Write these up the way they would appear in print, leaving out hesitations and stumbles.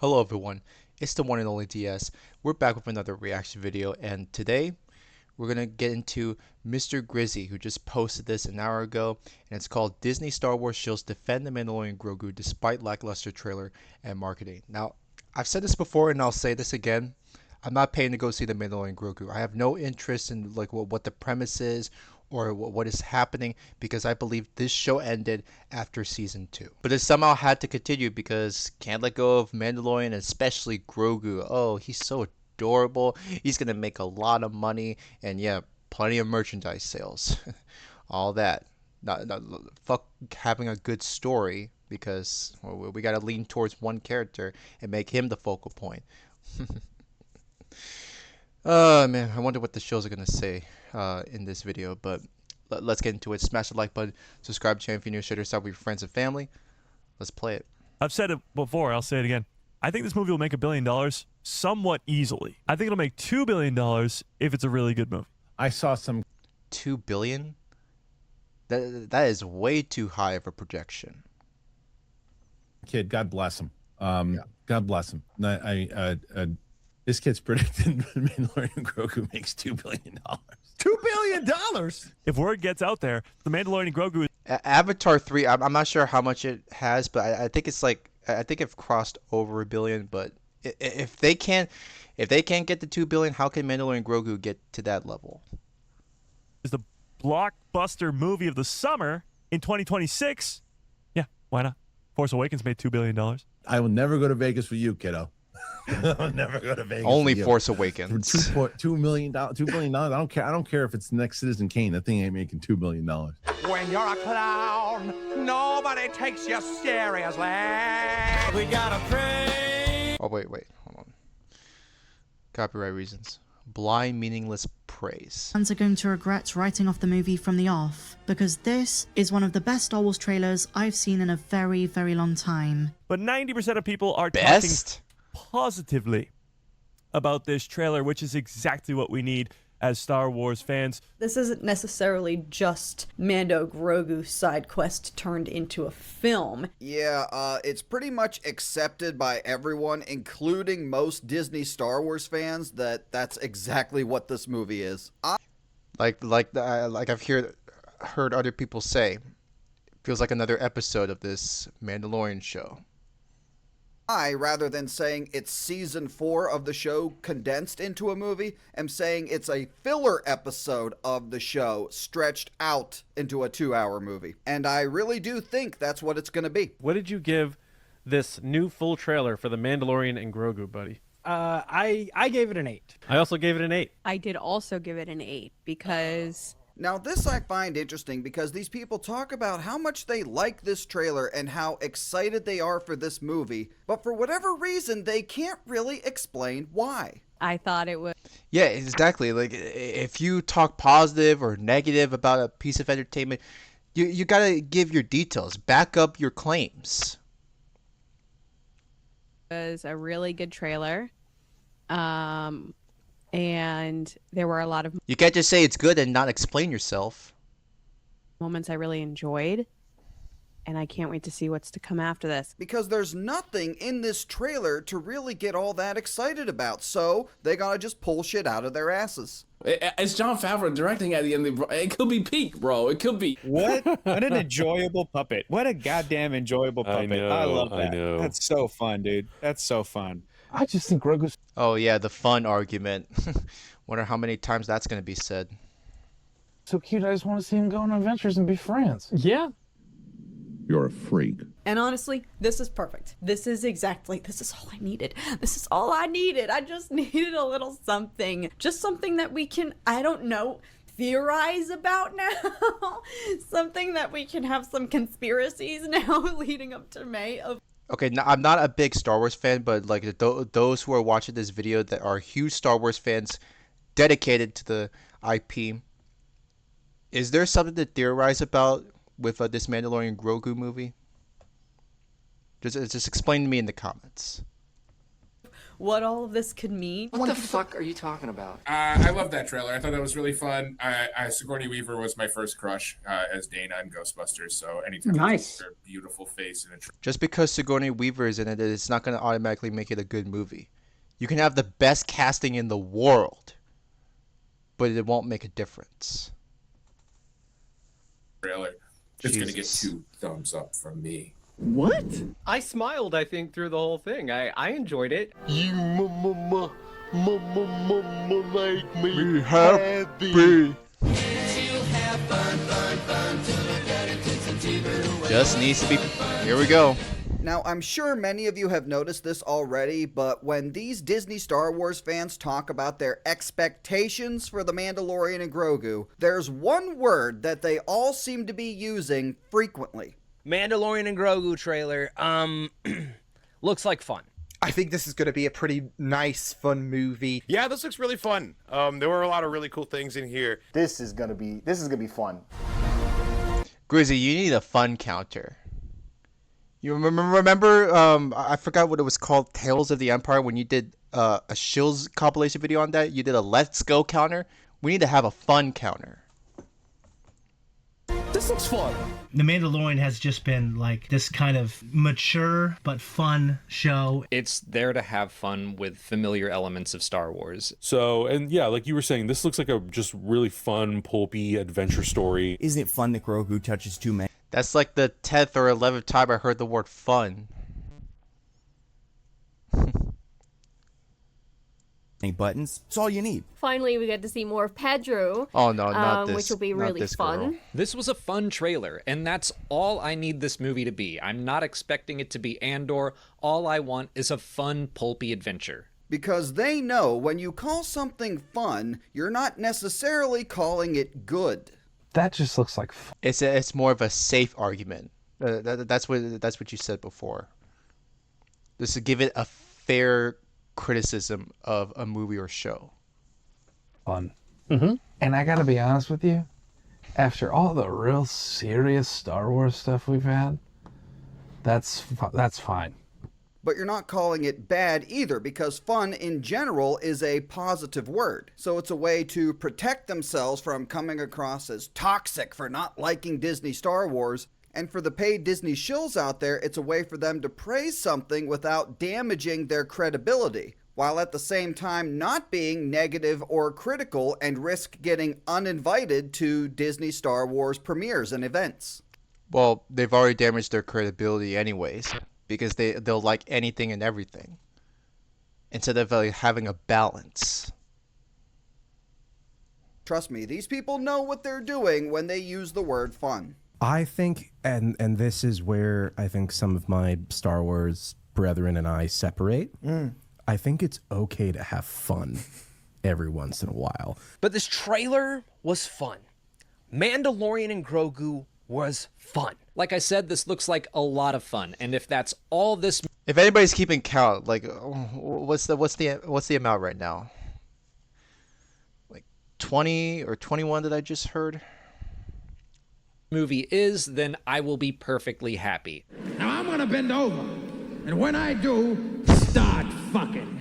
Hello everyone, it's the one and only DS. We're back with another reaction video, and today we're gonna get into Mr. Grizzy, who just posted this an hour ago, and it's called Disney Star Wars Shills Defend the Mandalorian Grogu Despite Lackluster Trailer and Marketing. Now, I've said this before and I'll say this again. I'm not paying to go see the Mandalorian Grogu. I have no interest in like what the premise is or what is happening because I believe this show ended after season 2. But it somehow had to continue because can't let go of Mandalorian, especially Grogu. Oh, he's so adorable. He's gonna make a lot of money, and yeah, plenty of merchandise sales. All that. Not fuck having a good story because we gotta lean towards one character and make him the focal point. Oh man, I wonder what the shows are gonna say in this video, but let's get into it. Smash the like button, subscribe to the channel if you're new, share this out with your friends and family. Let's play it. I've said it before, I'll say it again. I think this movie will make $1 billion somewhat easily. I think it'll make $2 billion if it's a really good movie. I saw some 2 billion? That is way too high of a projection. kid, God bless him. God bless him. This kid's predicting Mandalorian Grogu makes $2 billion. $2 billion. If word gets out there, the Mandalorian Grogu is Avatar 3, I'm not sure how much it has, but I think it's like, I think it's crossed over $1 billion, but if they can't get to 2 billion, how can Mandalorian Grogu get to that level? the blockbuster movie of the summer in 2026. Yeah, why not? Force Awakens made $2 billion. I will never go to Vegas with you, kiddo. I'll never go to Vegas. Only with you. Force For Awakens. $2 million, $2 billion. I don't care. I don't care if it's the next Citizen Kane. That thing ain't making $2 billion. When you're a clown, nobody takes you seriously. We gotta pray. Oh wait, hold on. Copyright reasons. Blind, meaningless praise. Fans are going to regret writing off the movie from the off, because this is one of the best Star Wars trailers I've seen in a very, very long time. But 90% of people are Best? talking positively about this trailer, which is exactly what we need as Star Wars fans. This isn't necessarily just Mando Grogu's side quest turned into a film. Yeah, it's pretty much accepted by everyone, including most Disney Star Wars fans, that that's exactly what this movie is. Like I've heard other people say, it feels like another episode of this Mandalorian show. Rather than saying it's season 4 of the show condensed into a movie, am saying it's a filler episode of the show stretched out into a 2-hour movie. And I really do think that's what it's going to be. What did you give this new full trailer for The Mandalorian and Grogu, buddy? I gave it an 8. I also gave it an 8. I did also give it an 8 because Now, this I find interesting because these people talk about how much they like this trailer and how excited they are for this movie, but for whatever reason, they can't really explain why. I thought it was Yeah, exactly. Like if you talk positive or negative about a piece of entertainment, you gotta give your details, back up your claims. a really good trailer. And there were a lot of You can't just say it's good and not explain yourself. moments I really enjoyed. And I can't wait to see what's to come after this. Because there's nothing in this trailer to really get all that excited about, so they gotta just pull shit out of their asses. It's Jon Favreau directing at the end. It could be peak, bro. It could be. What an enjoyable puppet. What a goddamn enjoyable puppet. I love that. That's so fun, dude. That's so fun. I just think Grogu's Oh yeah, the fun argument. Wonder how many times that's gonna be said. so cute. I just want to see him go on adventures and be friends. Yeah. You're a freak. And honestly, this is perfect. This is all I needed. This is all I needed. I just needed a little something. Just something that we can, I don't know, theorize about now. Something that we can have some conspiracies now leading up to May of. Okay, now, I'm not a big Star Wars fan, but like those who are watching this video that are huge Star Wars fans, dedicated to the IP, is there something to theorize about with this Mandalorian Grogu movie? Just explain to me in the comments. what all of this could mean. What the fuck are you talking about? I love that trailer. I thought that was really fun. Sigourney Weaver was my first crush as Dana in Ghostbusters. So anytime nice, her beautiful face in a trailer. Just because Sigourney Weaver is in it, it's not going to automatically make it a good movie. You can have the best casting in the world, but it won't make a difference. Trailer. It's going to get 2 thumbs up from me. What? I smiled, I think, through the whole thing. I enjoyed it. You make me happy. Just needs to be. Here we go. Now, I'm sure many of you have noticed this already, but when these Disney Star Wars fans talk about their expectations for The Mandalorian and Grogu, there's one word that they all seem to be using frequently. Mandalorian and Grogu trailer, looks like fun. I think this is going to be a pretty nice, fun movie. Yeah, this looks really fun. There were a lot of really cool things in here. This is gonna be fun. Grizzy, you need a fun counter. You remember I forgot what it was called, Tales of the Empire, when you did a Shills compilation video on that? You did a Let's Go counter. We need to have a fun counter. This looks fun. The Mandalorian has just been like this kind of mature but fun show. It's there to have fun with familiar elements of Star Wars. So, and yeah, like you were saying, this looks like a just really fun, pulpy adventure story. Isn't it fun that Grogu touches 2 men? That's like the 10th or 11th time I heard the word fun. Buttons. It's all you need. Finally, we get to see more of Pedro. Oh no, not this. Which will be really fun. Girl. This was a fun trailer, and that's all I need this movie to be. I'm not expecting it to be Andor. All I want is a fun, pulpy adventure. Because they know when you call something fun, you're not necessarily calling it good. That just looks like fun. It's more of a safe argument. That's what you said before. Just to give it a fair criticism of a movie or show. Fun. And I gotta be honest with you, after all the real serious Star Wars stuff we've had, that's fine. But you're not calling it bad either, because fun in general is a positive word. So it's a way to protect themselves from coming across as toxic for not liking Disney Star Wars. And for the paid Disney shills out there, it's a way for them to praise something without damaging their credibility, while at the same time not being negative or critical and risk getting uninvited to Disney Star Wars premieres and events. Well, they've already damaged their credibility anyways, because they'll like anything and everything, instead of having a balance. Trust me, these people know what they're doing when they use the word fun. I think, and this is where I think some of my Star Wars brethren and I separate. I think it's okay to have fun every once in a while. But this trailer was fun. Mandalorian and Grogu was fun. Like I said, this looks like a lot of fun, and if that's all this... If anybody's keeping count, like, what's the amount right now? Like 20 or 21 that I just heard? Movie is, then I will be perfectly happy. Now I'm gonna bend over, and when I do, start fucking.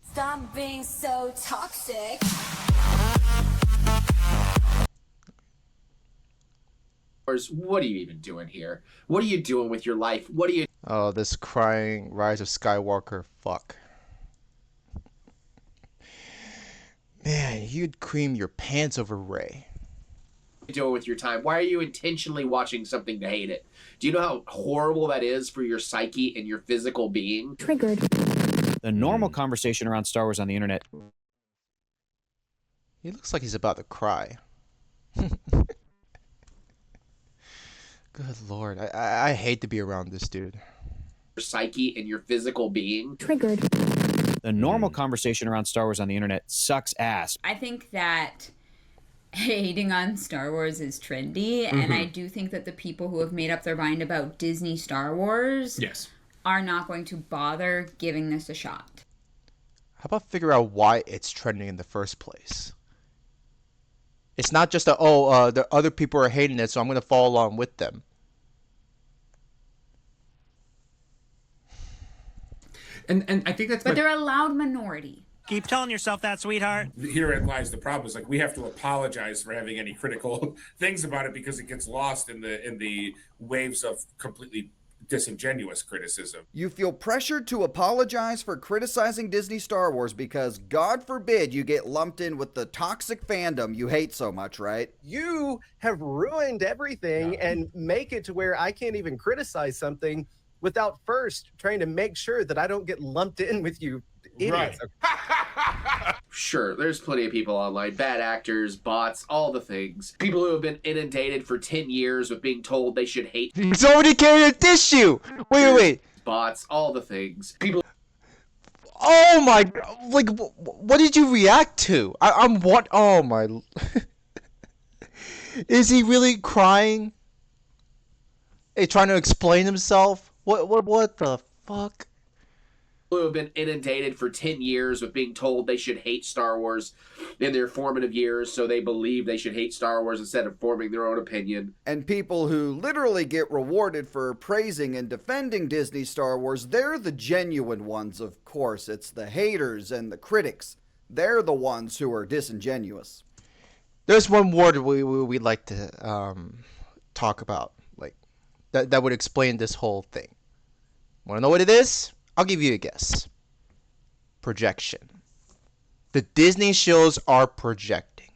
Stop being so toxic. What are you even doing here? What are you doing with your life? What are you... Oh, this crying Rise of Skywalker fuck. Man, you'd cream your pants over Rey. doing with your time? Why are you intentionally watching something to hate it? Do you know how horrible that is for your psyche and your physical being? Triggered. The normal conversation around Star Wars on the internet. He looks like he's about to cry. Good lord, I hate to be around this dude. Your psyche and your physical being. Triggered. The normal conversation around Star Wars on the internet sucks ass. I think that hating on Star Wars is trendy, and I do think that the people who have made up their mind about Disney Star Wars are not going to bother giving this a shot. How about figure out why it's trending in the first place? It's not just the other people are hating it, so I'm going to follow along with them. And I think that's But they're a loud minority. Keep telling yourself that, sweetheart. Herein lies the problem. Is like we have to apologize for having any critical things about it because it gets lost in the waves of completely disingenuous criticism. You feel pressured to apologize for criticizing Disney Star Wars because, God forbid, you get lumped in with the toxic fandom you hate so much, right? You have ruined everything and make it to where I can't even criticize something without first trying to make sure that I don't get lumped in with you idiots. Right. Sure, there's plenty of people online, bad actors, bots, all the things. People who have been inundated for 10 years with being told they should hate. Somebody carried a tissue! Wait. Bots, all the things. People. Oh my, like, what did you react to? I'm what? Oh my. Is he really crying? Hey, trying to explain himself? What the fuck? Who have been inundated for 10 years with being told they should hate Star Wars in their formative years, so they believe they should hate Star Wars instead of forming their own opinion. And people who literally get rewarded for praising and defending Disney Star Wars, they're the genuine ones, of course. It's the haters and the critics. They're the ones who are disingenuous. There's one word we'd like to talk about, like, that would explain this whole thing. Want to know what it is? I'll give you a guess. Projection. The Disney shows are projecting.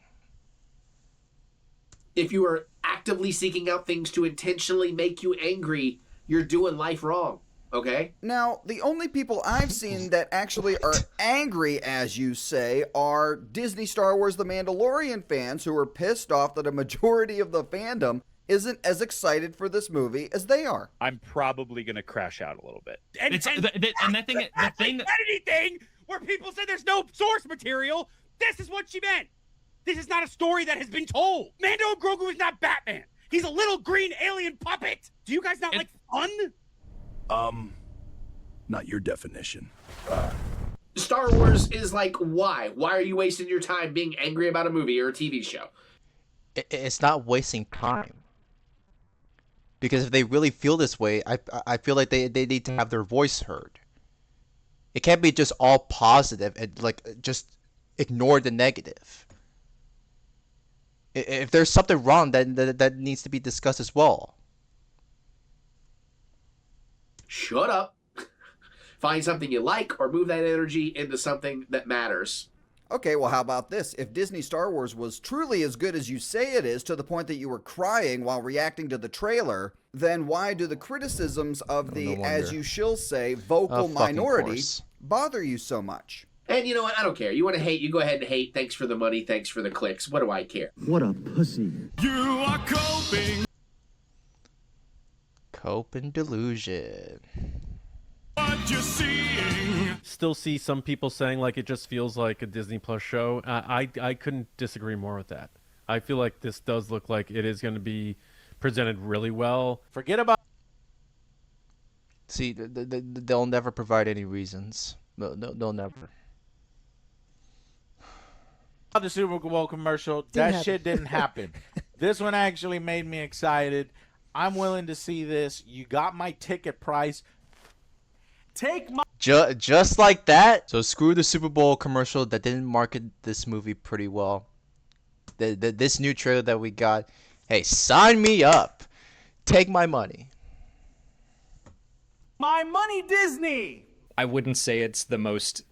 If you are actively seeking out things to intentionally make you angry, you're doing life wrong, okay? Now, the only people I've seen that actually are angry, as you say, are Disney Star Wars The Mandalorian fans who are pissed off that a majority of the fandom isn't as excited for this movie as they are. I'm probably gonna crash out a little bit. And the thing anything where people say there's no source material, this is what she meant. This is not a story that has been told. Mando Grogu is not Batman. He's a little green alien puppet. Do you guys not like fun? Not your definition. Star Wars is like, why? Why are you wasting your time being angry about a movie or a TV show? It's not wasting time. Because if they really feel this way, I feel like they need to have their voice heard. It can't be just all positive and like just ignore the negative. If there's something wrong, then that needs to be discussed as well. Shut up. Find something you like or move that energy into something that matters. Okay, well, how about this? If Disney Star Wars was truly as good as you say it is, to the point that you were crying while reacting to the trailer, then why do the criticisms of the, as you shills say, vocal minority bother you so much? And you know what? I don't care. You want to hate, you go ahead and hate. Thanks for the money. Thanks for the clicks. What do I care? What a pussy. You are coping. Cope and delusion. What you're seeing. Still see some people saying like it just feels like a Disney Plus show. I couldn't disagree more with that. I feel like this does look like it is going to be presented really well. Forget about. See, they'll never provide any reasons. No, they'll never. The Super Bowl commercial, shit didn't happen. This one actually made me excited. I'm willing to see this. You got my ticket price. Take my just like that. So screw the Super Bowl commercial that didn't market this movie pretty well. This new trailer that we got, hey, sign me up. Take my money. My money, Disney. I wouldn't say it's the most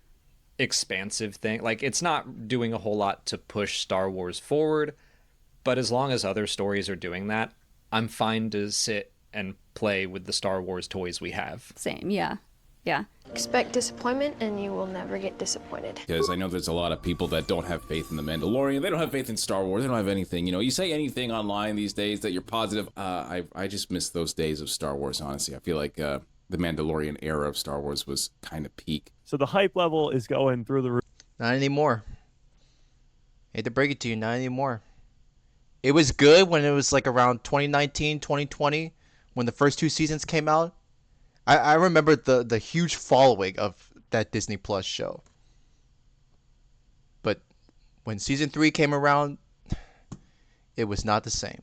expansive thing. Like, it's not doing a whole lot to push Star Wars forward, but as long as other stories are doing that, I'm fine to sit and play with the Star Wars toys we have. Same, yeah. Yeah. Expect disappointment and you will never get disappointed. Because I know there's a lot of people that don't have faith in The Mandalorian. They don't have faith in Star Wars. They don't have anything. You know, you say anything online these days that you're positive. I just miss those days of Star Wars, honestly. I feel like the Mandalorian era of Star Wars was kind of peak. So the hype level is going through the roof. Not anymore. Hate to break it to you, not anymore. It was good when it was like around 2019, 2020, when the first two seasons came out. I remember the huge following of that Disney Plus show. But when season 3 came around, it was not the same.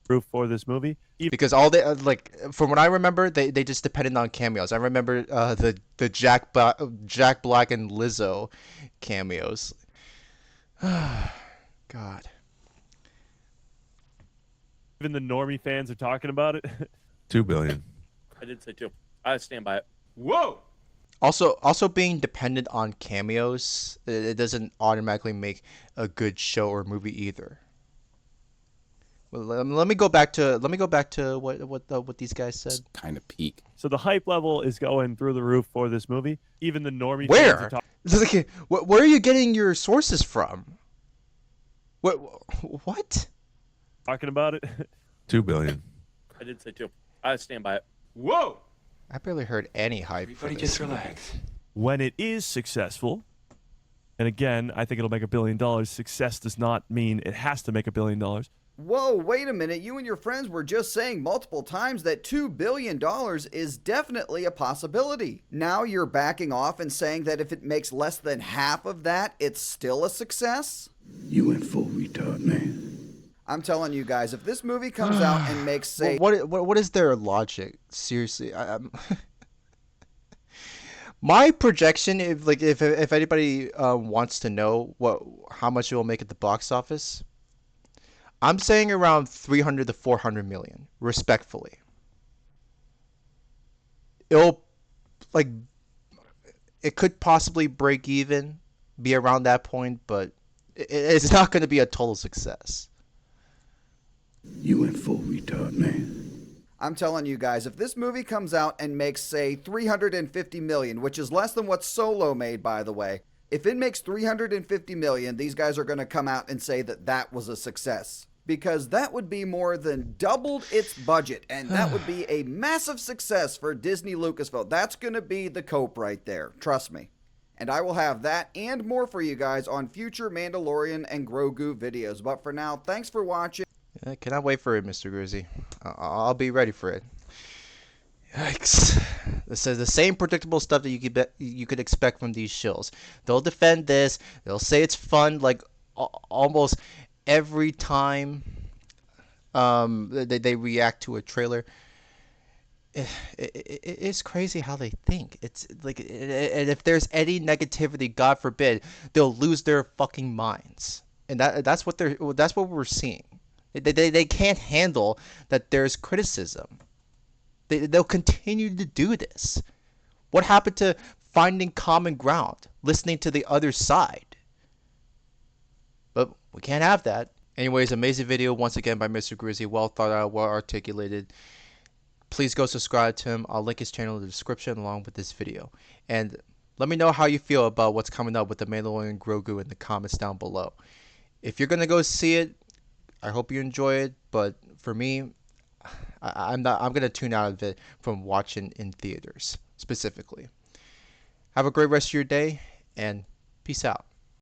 Proof for this movie. Because all they like, from what I remember, they just depended on cameos. I remember the Jack Black and Lizzo cameos. God. Even the normie fans are talking about it. $2 billion. I did say 2. I stand by it. Whoa. Also being dependent on cameos, it doesn't automatically make a good show or movie either. Well, let me go back to what these guys said. Kind of peak. So the hype level is going through the roof for this movie. Even the normie Where? fans are Where are you getting your sources from? What? Talking about it. $2 billion. I did say 2. I stand by it. Whoa. I barely heard any hype. Everybody for this just relax. When it is successful, and again, I think it'll make $1 billion. Success does not mean it has to make $1 billion. Whoa, wait a minute. You and your friends were just saying multiple times that $2 billion is definitely a possibility. Now you're backing off and saying that if it makes less than half of that, it's still a success? You went full retard, man. I'm telling you guys, if this movie comes out and makes, say... What is their logic? Seriously, my projection, if anybody wants to know how much it will make at the box office, I'm saying around 300 to 400 million, respectfully. It could possibly break even, be around that point, but it's not going to be a total success. You went full retard, man. I'm telling you guys, if this movie comes out and makes, say, 350 million, which is less than what Solo made, by the way, if it makes 350 million, these guys are going to come out and say that that was a success. Because that would be more than doubled its budget, and that would be a massive success for Disney Lucasfilm. That's going to be the cope right there. Trust me. And I will have that and more for you guys on future Mandalorian and Grogu videos. But for now, thanks for watching. I cannot wait for it, Mr. Grizzy. I'll be ready for it. Yikes. This is the same predictable stuff that you could expect from these shills. They'll defend this. They'll say it's fun like almost every time they react to a trailer. It's crazy how they think. It's like, and if there's any negativity, God forbid, they'll lose their fucking minds. And that's what we're seeing. They can't handle that there's criticism. They'll continue to do this. What happened to finding common ground, listening to the other side? But we can't have that. Anyways, amazing video once again by Mr. Grizzy. Well thought out, well articulated. Please go subscribe to him. I'll link his channel in the description along with this video. And let me know how you feel about what's coming up with the Mandalorian Grogu in the comments down below. If you're gonna go see it, I hope you enjoy it. But for me, I'm gonna tune out of it from watching in theaters specifically. Have a great rest of your day and peace out.